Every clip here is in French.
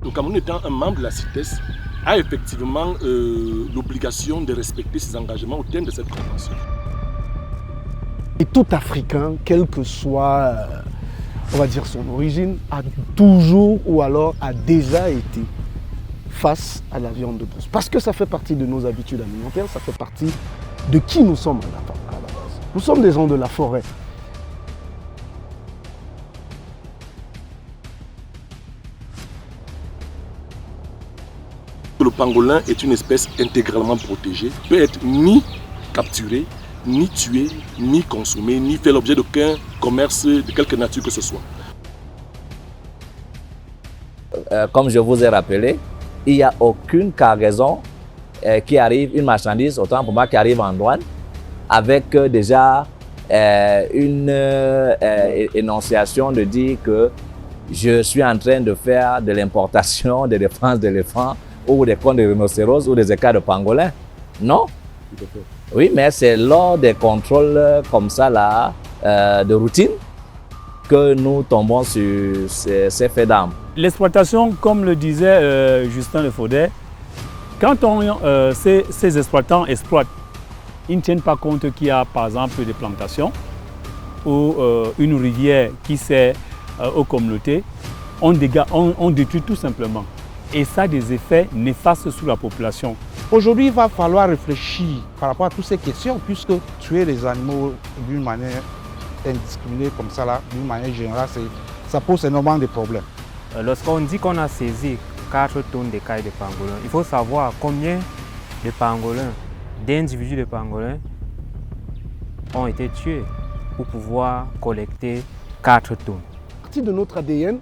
Le Cameroun étant un membre de la CITES a effectivement l'obligation de respecter ses engagements au terme de cette convention. Et tout Africain, quelle que soit, on va dire, son origine, a toujours ou alors a déjà été face à la viande de brousse. Parce que ça fait partie de nos habitudes alimentaires, ça fait partie de qui nous sommes à la base. Nous sommes des gens de la forêt. Le pangolin est une espèce intégralement protégée, peut être ni capturée, ni tuée, ni consommée, ni fait l'objet d'aucun commerce de quelque nature que ce soit. Comme je vous ai rappelé, il n'y a aucune cargaison qui arrive, une marchandise, autant pour moi, qui arrive en douane, avec déjà une énonciation de dire que je suis en train de faire de l'importation de défense d'éléphants ou des cônes de rhinocéros ou des écailles de pangolin. Non. Oui, mais c'est lors des contrôles comme ça là, de routine que nous tombons sur ces faits d'armes. L'exploitation, comme le disait Justin Lefaudet, quand ces exploitants exploitent, ils ne tiennent pas compte qu'il y a par exemple des plantations ou une rivière qui sert aux communautés, on détruit tout simplement. Et ça a des effets néfastes sur la population. Aujourd'hui, il va falloir réfléchir par rapport à toutes ces questions, puisque tuer les animaux d'une manière indiscriminée comme ça, d'une manière générale, ça pose énormément de problèmes. Lorsqu'on dit qu'on a saisi 4 tonnes d'écailles de pangolin, il faut savoir combien de pangolins, d'individus de pangolins ont été tués pour pouvoir collecter 4 tonnes. Partie de notre ADN.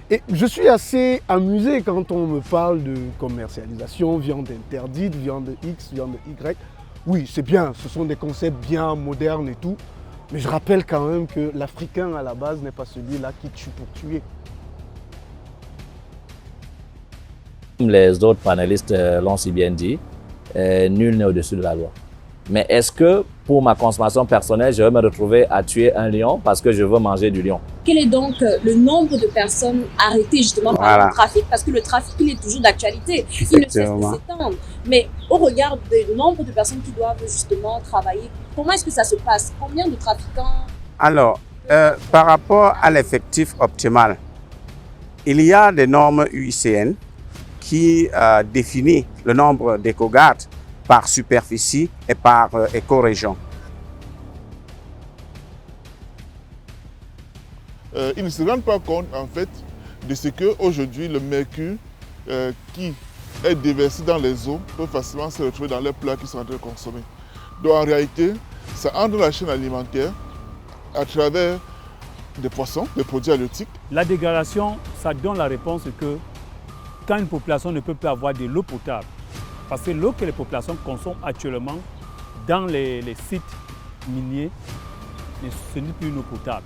Et je suis assez amusé quand on me parle de commercialisation, viande interdite, viande X, viande Y. Oui, c'est bien, ce sont des concepts bien modernes et tout. Mais je rappelle quand même que l'Africain à la base n'est pas celui-là qui tue pour tuer. Comme les autres panélistes l'ont si bien dit, nul n'est au-dessus de la loi. Mais est-ce que pour ma consommation personnelle, je vais me retrouver à tuer un lion parce que je veux manger du lion? Quel est donc le nombre de personnes arrêtées justement par le trafic? Parce que le trafic, il est toujours d'actualité. Il ne cesse de s'étendre. Mais au regard du nombre de personnes qui doivent justement travailler, comment est-ce que ça se passe? Combien de trafiquants? Alors, par rapport à l'effectif optimal, il y a des normes UICN qui définissent le nombre d'éco-gardes par superficie et par éco-région. Ils ne se rendent pas compte en fait de ce qu'aujourd'hui le mercure qui est déversé dans les eaux peut facilement se retrouver dans les plats qui sont en train de consommer. Donc en réalité, ça entre dans la chaîne alimentaire à travers des poissons, des produits halieutiques. La dégradation, ça donne la réponse que quand une population ne peut plus avoir de l'eau potable, parce que l'eau que les populations consomment actuellement dans les sites miniers, ce n'est plus une eau potable.